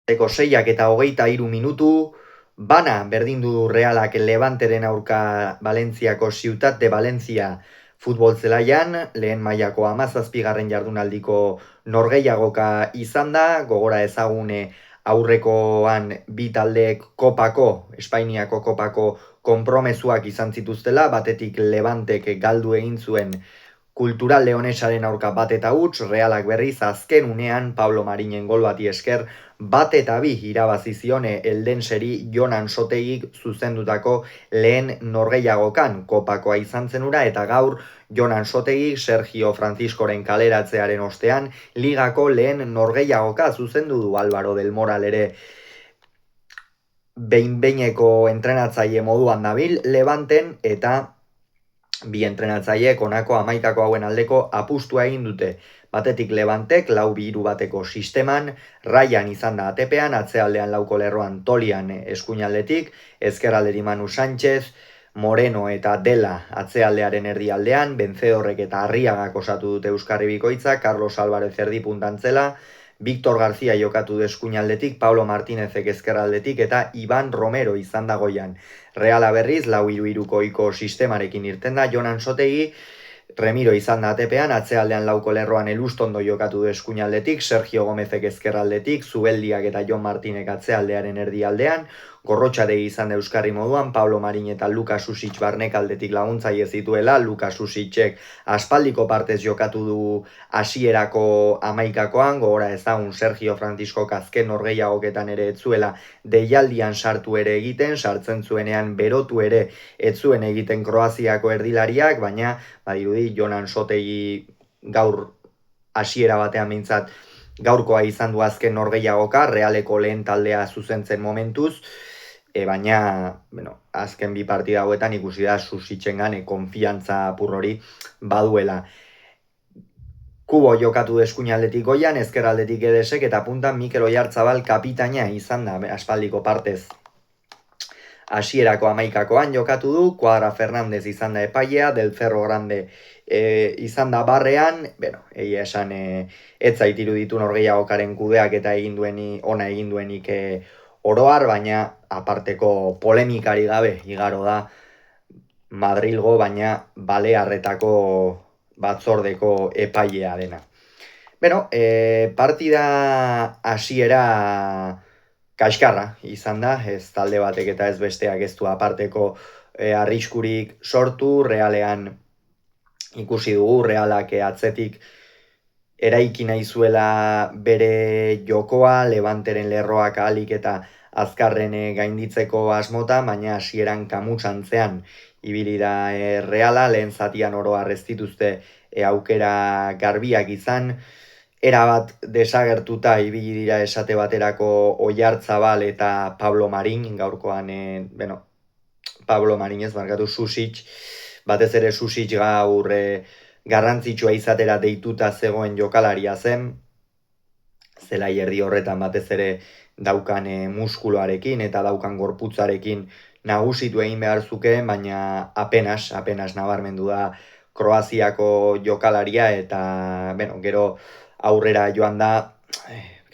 Eko 6:23 bana berdindu du Realak Levanteren aurka Valentziako Ciutat de Valencia futbol zelaian, lehen mailako 17. jardunaldiko norgehiagoka izan da, gogora ezagune aurrekoan bi taldeek Espainiako kopako konpromezuak izan zituztela, batetik Levantek galdu egin zuen Kultural Leonesaren aurka bat eta huts, Realak berriz azken unean Pablo Marinen gol bati esker 1-2 irabazi zion Eldenseri Jon Ansotegik zuzendutako lehen norgehiagokan kopakoa izan zen hura, eta gaur Jon Ansotegik Sergio Franciscoren kaleratzearen ostean ligako lehen norgehiagoka zuzendu du. Álvaro del Moral ere behin-behineko entrenatzaile moduan dabil Levanten, eta bi entrenatzaileek honako 11 hauen aldeko apustua egin dute. Batetik Levantek 4-2-1 sisteman, Ryan izan da atepean, atzealdean lauko lerroan Tolian eskuinaldetik, ezkerralderi Manu Sánchez, Moreno eta Dela atzealdearen erdialdean, Benzedorrek eta Arriagak osatu dute Euskarri bikoitza, Carlos Álvarez erdi puntantzela, Víctor García jokatu du eskuinaldetik, Pablo Martínezek ezkerraldetik eta Iban Romero izan da goian. Reala berriz 4-3-3ko sistemarekin irten da, Jon Ansotegi, Remiro izan da atepean, atzealdean lauko lerroan Elustondo jokatu du eskuinaldetik, Sergio Gómezek ezkerraldetik, Zubeldiak eta Jon Martinek atzealdearen erdialdean, Gorrotxategi izan da Euskarri moduan, Pablo Marin eta Lukas Susic barnekaldetik laguntzaile zituela, Lukas Susicek aspaldiko partez jokatu du hasierako 11koan, gogora ezagun Sergio Francisco azken norgehiagoketan ere etzuela deialdian sartu ere egiten, sartzen zuenean berotu ere etzuen egiten Kroaziako erdilariak, baina badirudi Jon Ansotegi gaur hasiera batean mintzat gaurkoa izan du azken norgehiagoka, Realeko lehen taldea zuzentzen momentuz, baina azken bi partida hauetan ikusi da Susicengan konfiantza apur hori baduela. Kubo jokatu du eskuinaldetik goian, ezkerraldetik Edesek, eta puntan Mikel Oyarzabal kapitaina izan da aspaldiko partez. Hasierako 11koan jokatu du, Cuadra Fernández izan da epailea, Del Cerro Grande izan da barrean, egia esan ez zait iruditu norgehiagokaren kudeak eta ona egin duenik oroar, baina aparteko polemikari gabe igaro da Madrilgo, baina Balearretako batzordeko epailea dena. Partida hasiera kaskarra izan da, ez talde batek eta ez besteak ez du aparteko arriskurik sortu. Realean ikusi dugu, Realak atzetik eraiki nahi zuela bere jokoa, Levanteren lerroak ahalik eta azkarren gainditzeko asmota, baina hasieran kamutsantzean ibili da Reala, lehen zatian oro har ez dituzte aukera garbiak izan, erabat desagertuta ibili dira esate baterako Oyarzabal eta Pablo Marin, gaurkoan, Pablo Marin ez, barkatu, Susic, batez ere Susic gaur garrantzitsua izatera deituta zegoen jokalaria zen, zelai erdi horretan batez ere daukan muskuloarekin eta daukan gorputzarekin nagusitu egin behar zukeen, baina apenas nabarmendu da Kroaziako jokalaria, eta gero aurrera joan da,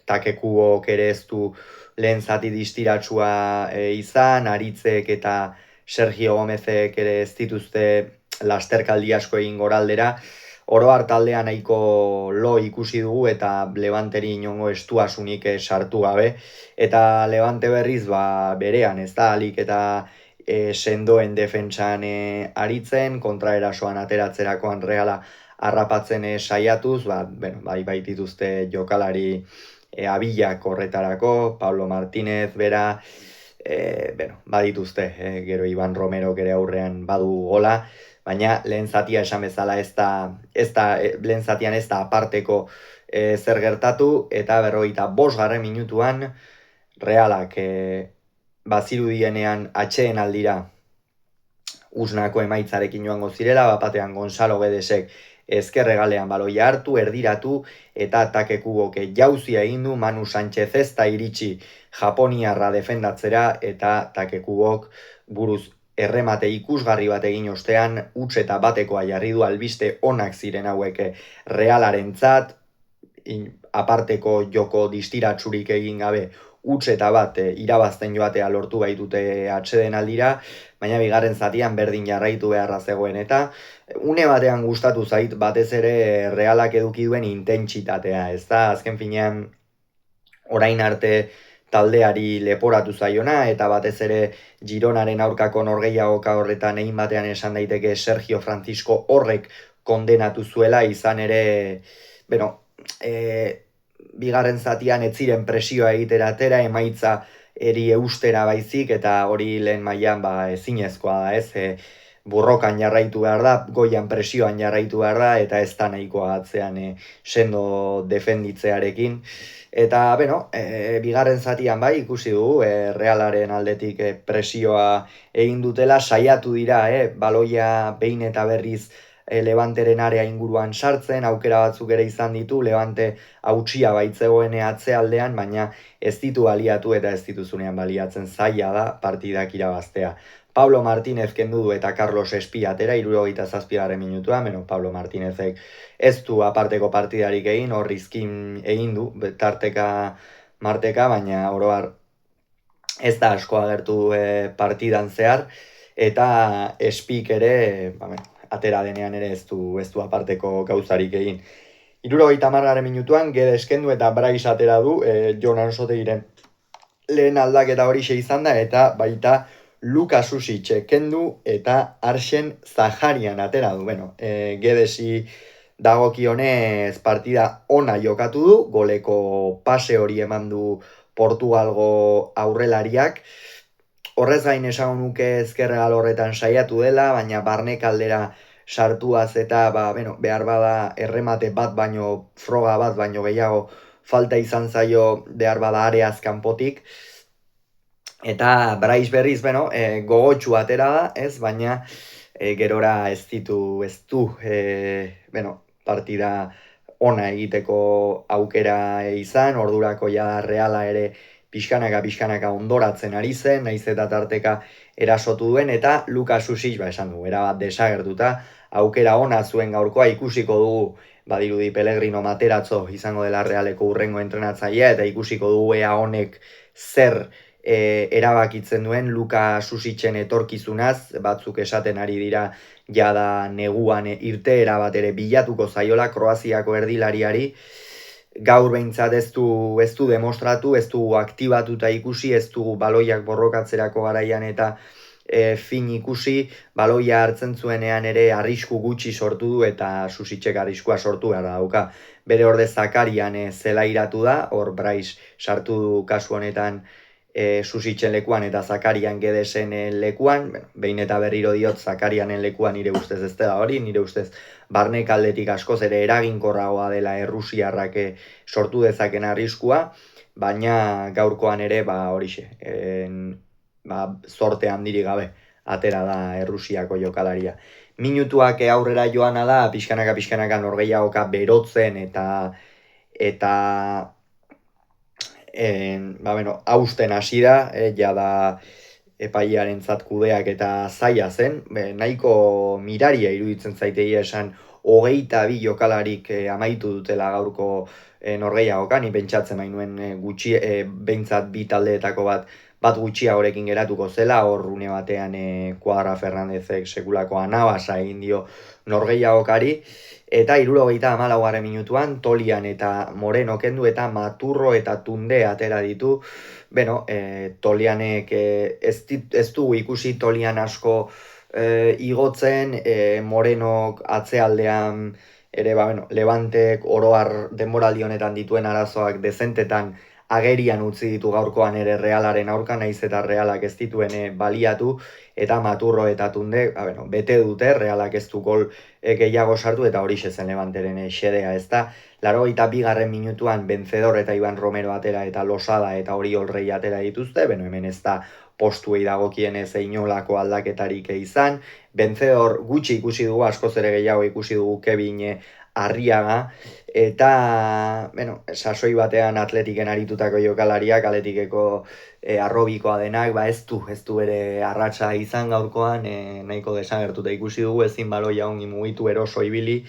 Takekuok ere ez du lehen zati distiratsua izan, Aritzek eta Sergio Gómezek ere ez dituzte lasterkaldi asko egin goraldera, oro har taldea nahiko lo ikusi dugu eta Levanteri inongo estuasunik sartu gabe, eta Levante berriz berean, ez da, alik eta sendoen defentsan aritzen, kontraerasoan ateratzerakoan Reala harrapatzen saiatuz, bai dituzte jokalari abilak horretarako, Pablo Martínez bera, badituzte, gero Iban Romero ere aurrean badu gola, baina lehen zatia esan bezala lehen zatian ez da aparteko zer gertatu, eta 45. minutuan Realak bazirudienean atxeen aldira Usnako emaitzarekin joango zirela, bapatean Gonzalo Guedesek ezkerregalean baloia hartu, erdiratu, eta Takekubok jauzia egin du, Manu Sánchez ez da iritsi Japoniarra defendatzera, eta Takekubok buruz erremate ikusgarri bat egin ostean, huts eta batekoa jarri du, albiste onak ziren hauek Realarentzat, aparteko joko distiratsurik egin gabe huts eta bat irabazten joatea lortu baitute atsedenaldira, baina bigarren zatian berdin jarraitu beharra zegoen eta une batean gustatu zait batez ere Realak eduki duen intentsitatea, ez da, azken finean orain arte taldeari leporatu zaiona eta batez ere Gironaren aurkako norgehiagoka horretan egin batean esan daiteke Sergio Francisco horrek kondenatu zuela izan ere, bigarren zatian ez ziren presioa egiteratera, emaitza eri eustera baizik eta hori lehen mailan ezinezkoa da, ez? Burrokan jarraitu behar da, goian presioan jarraitu behar da, eta ez da nahikoa atzean sendo defenditzearekin. Eta, bigarren zatian bai, ikusi dugu, Realaren aldetik presioa egin dutela, saiatu dira, baloia behin eta berriz Levanteren area inguruan sartzen, aukera batzuk ere izan ditu, Levante hautsia baitzegoen atzealdean, baina ez ditu baliatu eta ez dituzunean baliatzen zaila da partidak irabaztea. Pablo Martínez kendu du eta Carlos Espia atera, 77. minutuan, Pablo Martínezek ez du aparteko partidarik egin, hor rizkin egin du, tarteka marteka, baina oroar ez da asko agertu partidan zehar, eta Espik ere, atera denean ere ez du aparteko gauzarik egin. 70. minutuan, Guedes kendu eta Brais atera du, Jon Ansotegiren lehen aldaketa horixe izan da, eta baita Luka Susic kendu eta Arsen Zaharian atera du. Guedesi dagokionez partida ona jokatu du, goleko pase hori eman du Portugalgo aurrelariak. Horrez gain esan nuke ezkerregal horretan saiatu dela, baina barnek aldera sartuaz eta behar bada erremate bat baino, froga bat baino gehiago falta izan zaio behar bada areaz kanpotik. Eta Brais berriz, gogotxu atera da, ez, baina gerora ez du, partida ona egiteko aukera izan, ordurako ja Reala ere pixkanaka ondoratzen ari zen, naiz eta tarteka erasotu duen, eta Luka Susic, esan du, erabat desagertuta, aukera ona zuen gaurkoa ikusiko dugu, badirudi Pellegrino Materazzo izango dela Realeko hurrengo entrenatzailea, eta ikusiko dugu ea honek zer erabakitzen duen Luka Susicen etorkizunaz, batzuk esaten ari dira jada neguan irteera bat ere bilatuko zaiola Kroaziako erdilariari, gaur behintzat ez du demostratu, ez du aktibatuta ikusi, ez du baloiak borrokatzerako garaian eta fin ikusi, baloia hartzen zuenean ere arrisku gutxi sortu du eta Susicek arriskua sortu behar dauka. Bere orde Zakarian zelairatu da, hor Brais sartu du kasu honetan Susicen lekuan eta Zakarian Guedesen lekuan, behin eta berriro diot Zakarianen lekuan nire ustez ez dela hori, nire ustez barnek aldetik askoz ere eraginkorragoa dela errusiarrak sortu dezaken arriskua, baina gaurkoan ere horixe, zorte handirik gabe atera da Errusiako jokalaria. Minutuak aurrera joana da, pixkanaka norgehiagoka berotzen eta hausten hasi da, jada epailearentzat kudeak eta zaila zen, nahiko miraria iruditzen zaitegia esan 22 jokalarik amaitu dutela gaurko norgehiagoka, ni pentsatzen bainuen behintzat bi taldeetako bat gutxia horekin geratuko zela, hor une batean Cuadra Fernandezek sekulako anabasa egin dio norgehiagokari, eta 74. minutuan Tolian eta Moreno kendu eta Maturro eta Tunde atera ditu. Tolianek ez dugu ikusi Tolian asko igotzen, Morenok atzealdean ere Levantek oroar denboraldi honetan dituen arazoak dezentetan agerian utzi ditu gaurkoan ere Realaren aurka, naiz eta Realak ez dituen baliatu, eta Maturro eta Tunde bete dute, Realak ez du gol gehiago sartu, eta hori zen Levanteren xedea, ez da. 82. minutuan Vencedor eta Iban Romero atera eta Losada eta Oriol Rei atera dituzte, hemen ez da postuei dagokienez inolako aldaketarik izan. Vencedor gutxi ikusi dugu, askoz ere gehiago ikusi dugu Kevin Arriaga, eta sasoi batean Atletiken aritutako jokalariak, Atletikeko arrobikoa denak, ez du bere arratsa izan gaurkoan, nahiko desagertuta ikusi dugu, ezin baloia ongi mugitu eroso ibili,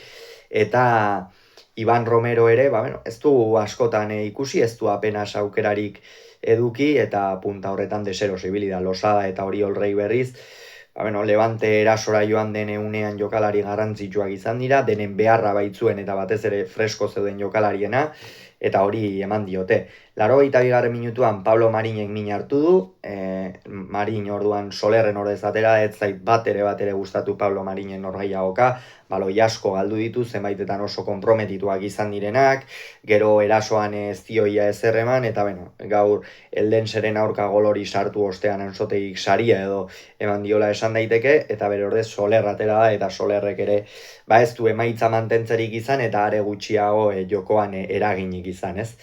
eta Iban Romero ere, ez du askotan ikusi, ez du apenas aukerarik eduki eta punta horretan deseros ibili da. Losada eta Oriol Rei berriz, Levante erasora joan den unean jokalari garrantzitsuak izan dira, denen beharra baitzuen eta batez ere fresko zeuden jokalariena, eta hori eman diote. 82. minutuan Pablo Marinek min hartu du, Marin orduan Solerren ordez atera, ez zait bat ere gustatu Pablo Marinen orgaiagoka, baloi asko galdu ditu, zenbaitetan oso konprometituak izan direnak, gero erasoan ez zioia ezer eman, eta gaur Eldenseren aurka gol hori sartu ostean Ansotegik saria edo eman diola esan daiteke, eta bere ordez Soler atera da, eta Solerrek ere ez du emaitza mantentzerik izan, eta are gutxiago jokoan eraginik izan, ez?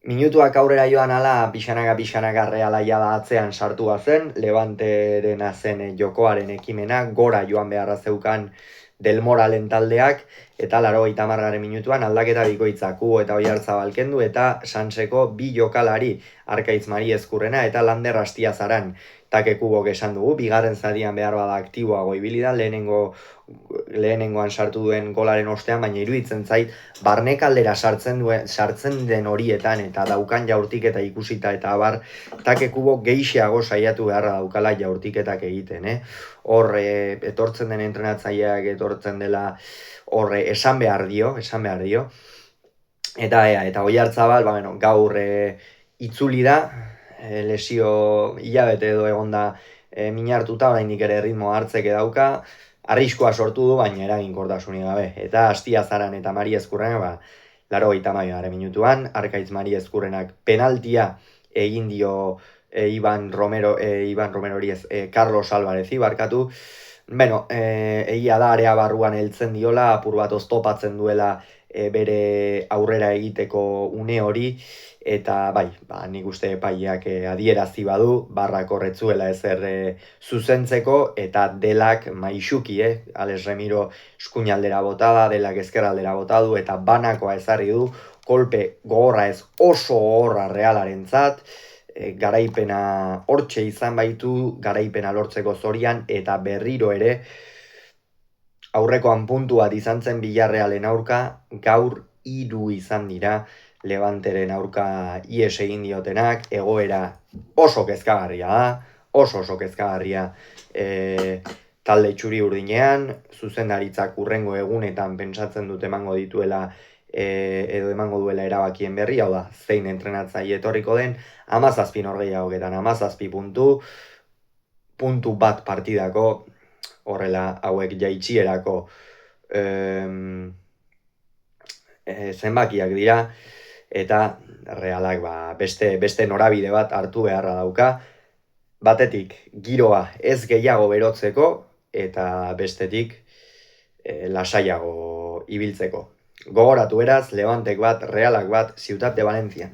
Minutuak aurrera joan ala, pixanaka Reala jada atzean sartua zen, Levanterena zen jokoaren ekimena, gora joan beharra zeukan Del Moralen taldeak, eta 80. minutuan aldaketa bikoitza Kubo eta Oiartzabal kendu, eta Sanseko bi jokalari Arkaitz Mari Ezkurrena eta Lander Astiazaran. Take Kubok esan dugu, bigarren zatian behar bada aktiboago ibili da, lehenengoan sartu duen golaren ostean, baina iruditzen zait, barnekaldera sartzen den horietan, eta daukan jaurtiketa ikusita, eta abar, Take Kubok geixiago saiatu beharra daukala jaurtiketak egiten, Hor, etortzen den entrenatzaileak etortzen dela, horre esan behar dio, eta Oiartzabal, gaur itzuli da, lesio hilabete edo egonda min hartuta, oraindik ere ritmo hartzeke dauka, arriskua sortu du, baina eraginkortasunik gabe. Eta Astiazaran eta Mari Ezkurrena, 82. minutuan, Arkaitz Mari Ezkurrenak penaltia egin dio Iban Romero Carlos Alvarezi barkatu. Egia da area barruan heltzen diola, apur bat oztopatzen duela bere aurrera egiteko une hori, eta nik uste epaileak adierazi badu, barrak horretzuela ezer zuzentzeko, eta delak maixuki, Alex Remiro eskuinaldera bota da, delak ezkerraldera bota du, eta banakoa ezarri du, kolpe gogorra ez oso gogorra Realarentzat, garaipena hortxe izan baitu, garaipena lortzeko zorian, eta berriro ere, aurrekoan puntu bat izan zen Villarrealen aurka, gaur 3 izan dira Levanteren aurka ies egin diotenak, egoera oso kezkagarria da, oso kezkagarria talde txuri urdinean, zuzendaritzak urrengo egunetan pentsatzen dut emango dituela edo emango duela erabakien berri, hau da, zein entrenatzaile etorriko den, 17 norgehiagoketan, 17 puntu bat partidako, horrela hauek jaitsierako zenbakiak dira, eta Realak beste norabide bat hartu beharra dauka, batetik giroa ez gehiago berotzeko, eta bestetik lasaiago ibiltzeko. Gogoratu beraz, Levantek bat, Realak bat, Ciutat de Valencian.